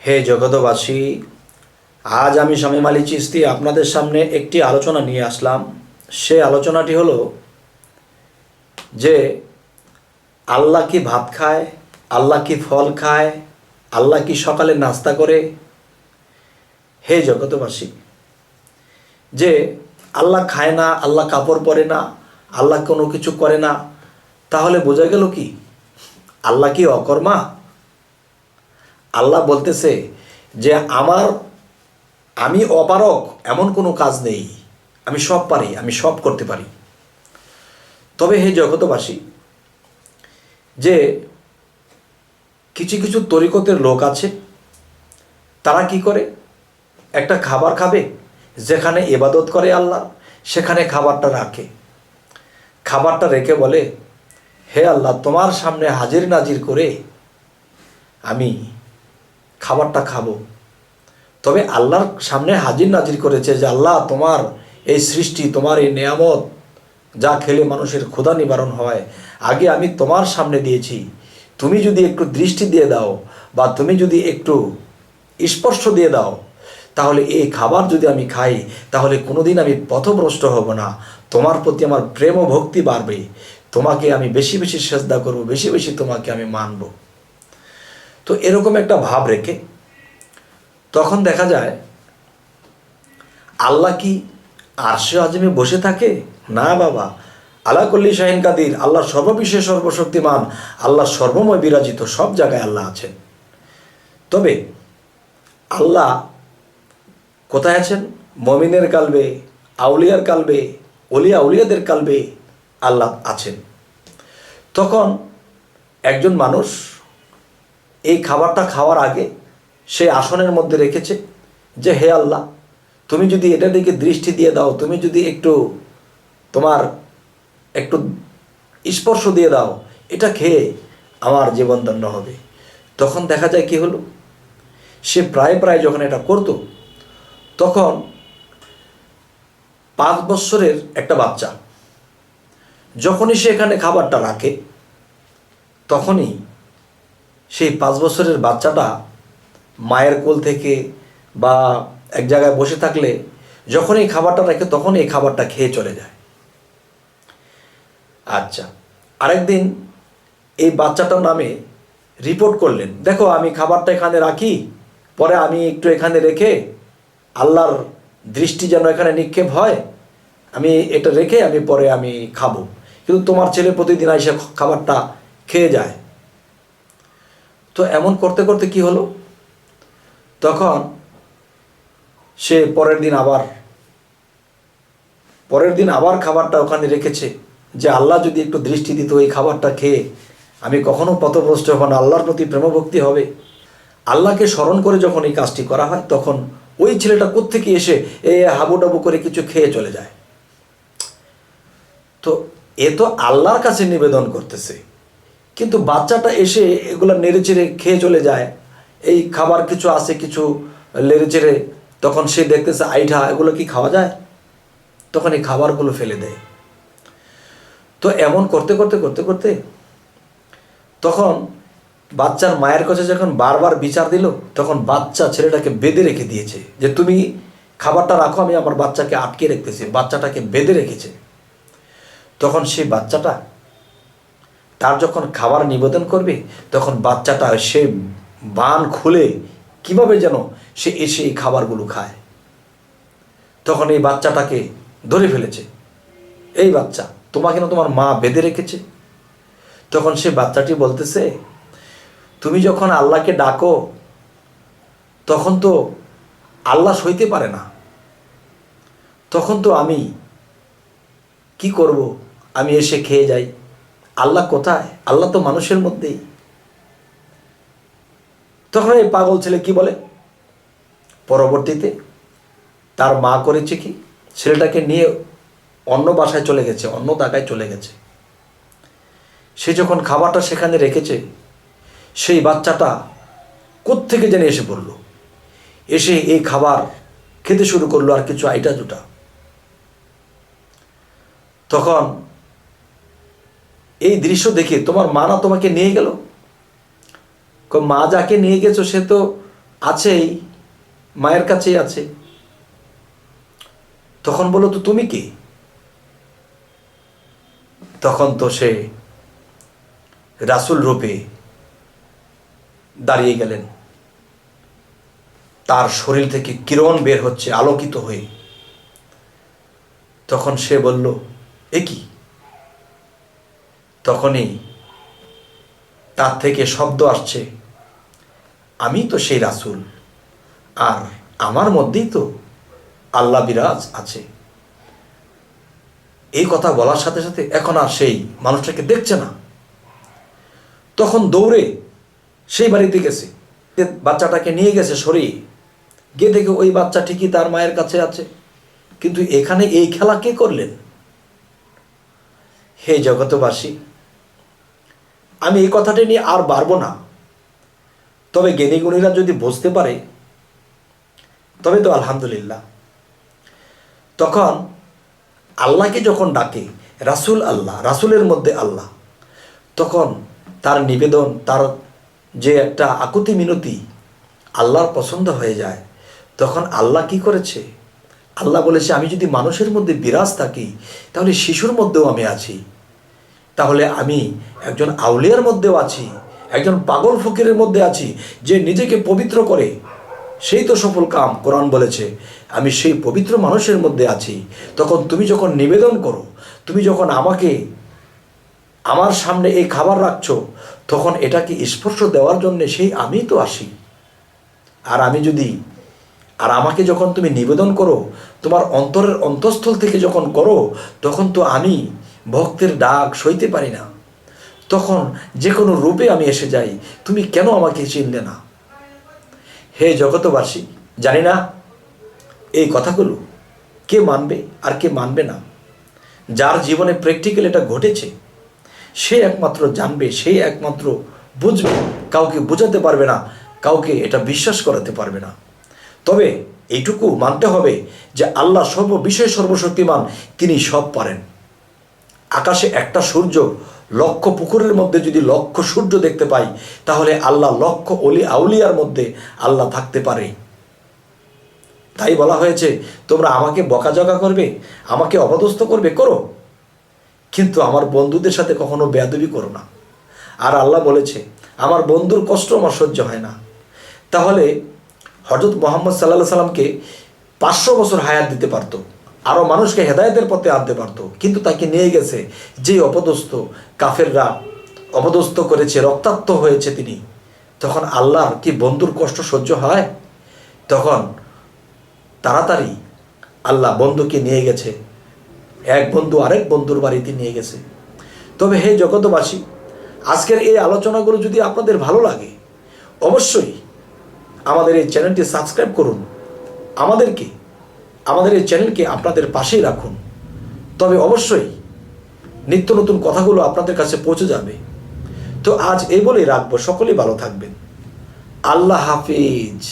হে জগতবাসী, আজ আমি শামীম আলী চিশতি আপনাদের সামনে একটি আলোচনা নিয়ে আসলাম। সে আলোচনাটি হলো যে আল্লাহ কি ভাত খায়, আল্লাহ কি ফল খায়, আল্লাহ কি সকালে নাস্তা করে? হে জগতবাসী, যে আল্লাহ খায় না, আল্লাহ কাপড় পরে না, আল্লাহ কোনো কিছু করে না, তাহলে বোঝা গেল কি আল্লাহ কি অকর্মা? আল্লাহ বলতেছে যে আমি অপারক এমন কোনো কাজ নেই, আমি সব পারি, আমি সব করতে পারি। তবে হে জগতবাসী, যে কিছু কিছু তরিকতের লোক আছে, তারা কি করে, একটা খাবার খাবে, যেখানে ইবাদত করে আল্লাহ সেখানে খাবারটা রাখে, খাবারটা রেখে বলে, হে আল্লাহ, তোমার সামনে হাজির নাজির করে আমি খাবারটা খাবো। তবে আল্লাহর সামনে হাজির নাজির করেছে যে আল্লাহ, তোমার এই সৃষ্টি, তোমার এই নেয়ামত, যা খেলে মানুষের ক্ষুধা নিবারণ হয়, আগে আমি তোমার সামনে দিয়েছি। তুমি যদি একটু দৃষ্টি দিয়ে দাও বা তুমি যদি একটু স্পর্শ দিয়ে দাও, তাহলে এই খাবার যদি আমি খাই, তাহলে কোনোদিন আমি পথভ্রষ্ট হব না। তোমার প্রতি আমার প্রেম ও ভক্তি বাড়বে, তোমাকে আমি বেশি বেশি সেজদা করব, বেশি বেশি তোমাকে আমি মানব। তো এরকম একটা ভাব রেখে তখন দেখা যায় আল্লাহ কি আরশে আজিমে বসে থাকে? না বাবা, আলা কুল্লি শাহিন কাদির, আল্লাহ সর্ববিশ্বে সর্বশক্তিমান, আল্লাহ সর্বময় বিরাজিত, সব জায়গায় আল্লাহ আছেন। তবে আল্লাহ কোথায় আছেন? মমিনের কালবে, আউলিয়ার কালবে, আউলিয়াদের কালবে আল্লাহ আছেন। তখন একজন মানুষ এই খাবারটা খাওয়ার আগে সে আসনের মধ্যে রেখেছে যে হে আল্লাহ, তুমি যদি এটা দিকে দৃষ্টি দিয়ে দাও, তুমি যদি তোমার একটু স্পর্শ দিয়ে দাও, এটা খেয়ে আমার জীবন ধন্য হবে। তখন দেখা যায় কি হলো, সে প্রায় প্রায় যখন এটা করতো, তখন 5 বছরের একটা বাচ্চা যখনই সে এখানে খাবারটা রাখে, তখনই সেই 5 বছরের বাচ্চাটা মায়ের কোল থেকে বা এক জায়গায় বসে থাকলে যখন এই খাবারটা রাখে, তখন এই খাবারটা খেয়ে চলে যায়। আচ্ছা, আরেকদিন এই বাচ্চাটার নামে রিপোর্ট করলেন, দেখো আমি খাবারটা এখানে রাখি, পরে আমি একটু এখানে রেখে আল্লাহর দৃষ্টি যেন এখানে নিক্ষেপ হয়, আমি এটা রেখে আমি পরে আমি খাবো, কিন্তু তোমার ছেলে প্রতিদিন এসে খাবারটা খেয়ে যায়। তো এমন করতে করতে কি হলো, তখন সে পরের দিন আবার খাবারটা ওখানে রেখেছে যে আল্লাহ যদি একটু দৃষ্টি দিত, এই খাবারটা খেয়ে আমি কখনো পথভ্রষ্ট হব না, আল্লাহর প্রতি প্রেমভক্তি হবে। আল্লাহকে স্মরণ করে যখন এই কাজটি করা হয়, তখন ওই ছেলেটা কোত্থেকে এসে হাবুডাবু করে কিছু খেয়ে চলে যায়। তো এ তো আল্লাহর কাছে নিবেদন করতেছে, কিন্তু বাচ্চাটা এসে এগুলো নেড়েচেড়ে খেয়ে চলে যায়। এই খাবার কিছু আছে, কিছু নেড়েচেড়ে, তখন সে দেখতেছে আইঠা, এগুলো কি খাওয়া যায়? তখন এই খাবারগুলো ফেলে দেয়। তো এমন করতে করতে করতে করতে তখন বাচ্চার মায়ের কাছে যখন বারবার বিচার দিল, তখন বাচ্চা ছেলেটাকে বেঁধে রেখে দিয়েছে যে তুমি খাবারটা রাখো, আমি আমার বাচ্চাকে আটকে রেখেছি। বাচ্চাটাকে বেঁধে রেখেছে। তখন সেই বাচ্চাটা তার যখন খাবার নিবেদন করবে, তখন বাচ্চাটা সে বান খুলে কিভাবে যেন সে এসে এই খাবারগুলো খায়। তখন এই বাচ্চাটাকে ধরে ফেলেছে, এই বাচ্চা, তোমাকে না তোমার মা বেঁধে রেখেছে। তখন সে বাচ্চাটি বলতেছে, তুমি যখন আল্লাহকে ডাকো, তখন তো আল্লাহ সইতে পারে না, তখন তো আমি কি করব, আমি এসে খেয়ে যাই। আল্লাহ কোথায়? আল্লাহ তো মানুষের মধ্যেই। তখন এই পাগল ছেলে কি বলে, পরবর্তীতে তার মা করেছে কি, ছেলেটাকে নিয়ে অন্য বাসায় চলে গেছে, অন্য জায়গায় চলে গেছে। সে যখন খাবারটা সেখানে রেখেছে, সেই বাচ্চাটা কোত্থেকে যেন এসে পড়লো, এসে এই খাবার খেতে শুরু করলো, আর কিছু আইটা জুটা। তখন এই দৃশ্য দেখে তোমার মা না তোমাকে নিয়ে গেল? মা যাকে নিয়ে গেছো সে তো আছেই, মায়ের কাছেই আছে। তখন বলো তো তুমি কে? তখন তো সে রাসূল রূপে দাঁড়িয়ে গেলেন, তার শরীর থেকে কিরণ বের হচ্ছে আলোকিত হয়ে। তখন সে বলল, এ কি? তখনই তার থেকে শব্দ আসছে, আমি তো সেই রাসূল, আর আমার মধ্যেই তো আল্লাহ বিরাজ আছে। এই কথা বলার সাথে সাথে এখন আর সেই মানুষটাকে দেখছে না। তখন দৌড়ে সেই বাড়িতে গেছে, বাচ্চাটাকে নিয়ে গেছে সরিয়ে, গিয়ে দেখে ওই বাচ্চা ঠিকই তার মায়ের কাছে আছে। কিন্তু এখানে এই খেলা কে করলেন? হে জগতবাসী, আমি এই কথাটা নিয়ে আর বাড়ব না। তবে জ্ঞানীগুণীরা যদি বুঝতে পারে তবে তো আলহামদুলিল্লাহ। তখন আল্লাহকে যখন ডাকে রাসূল আল্লাহ, রাসূলের মধ্যে আল্লাহ, তখন তার নিবেদন, তার যে একটা আকুতি মিনতি আল্লাহর পছন্দ হয়ে যায়। তখন আল্লাহ কি করেছে? আল্লাহ বলেছে, আমি যদি মানুষের মধ্যে বিরাজ থাকি তাহলে শিশুর মধ্যেও আমি আছি, তাহলে আমি একজন আউলিয়ার মধ্যেও আছি, একজন পাগল ফকিরের মধ্যে আছি, যে নিজেকে পবিত্র করে সেই তো সফল কাম। কোরআন বলেছে আমি সেই পবিত্র মানুষের মধ্যে আছি। তখন তুমি যখন নিবেদন করো, তুমি যখন আমাকে আমার সামনে এই খাবার রাখছো, তখন এটাকে স্পর্শ দেওয়ার জন্য সেই আমি তো আসি। আর আমাকে যখন তুমি নিবেদন করো, তোমার অন্তরের অন্তঃস্থল থেকে যখন করো, তখন তো আমি ভক্তের ডাক সইতে পারি না, তখন যে কোনো রূপে আমি এসে যাই। তুমি কেন আমাকে চিনলে না? হে জগতবাসী, জানি না এই কথাগুলো কে মানবে আর কে মানবে না। যার জীবনে প্র্যাকটিক্যাল এটা ঘটেছে সে একমাত্র জানবে, সে একমাত্র বুঝবে। কাউকে বোঝাতে পারবে না, কাউকে এটা বিশ্বাস করাতে পারবে না। তবে এইটুকু মানতে হবে যে আল্লাহ সর্ববিষয়ে সর্বশক্তিমান, তিনি সব পারেন। আকাশে একটা সূর্য, লক্ষ পুকুরের মধ্যে যদি লক্ষ সূর্য দেখতে পাই, তাহলে আল্লাহ লক্ষ অলি আউলিয়ার মধ্যে আল্লাহ থাকতে পারে। তাই বলা হয়েছে, তোমরা আমাকে বকাঝকা করবে, আমাকে অপদস্থ করবে, করো, কিন্তু আমার বন্ধুদের সাথে কখনো বেয়াদবি করো না। আর আল্লাহ বলেছে, আমার বন্ধুর কষ্ট আমার সহ্য হয় না। তাহলে হযরত মুহাম্মদ সাল্লাল্লাহু সাল্লামকে 500 বছর হায়াত দিতে পারতো, আরও মানুষকে হেদায়েতের পথে আনতে পারতো, কিন্তু তাকে নিয়ে গেছে যে অপদস্থ কাফেররা অপদস্থ করেছে, রক্তাক্ত হয়েছে তিনি। তখন আল্লাহর কি বন্ধুর কষ্ট সহ্য হয়? তখন তাড়াতাড়ি আল্লাহ বন্ধুকে নিয়ে গেছে, এক বন্ধু আরেক বন্ধুর বাড়িতে নিয়ে গেছে। তবে হে জগতবাসী, আজকের এই আলোচনাগুলো যদি আপনাদের ভালো লাগে, অবশ্যই আমাদের এই চ্যানেলটি সাবস্ক্রাইব করুন, আমাদের এই চ্যানেলকে আপনাদের পাশেই রাখুন। তবে অবশ্যই নিত্য নতুন কথাগুলো আপনাদের কাছে পৌঁছে যাবে। তো আজ এই বলেই রাখবো, সকলেই ভালো থাকবেন। আল্লাহ হাফিজ।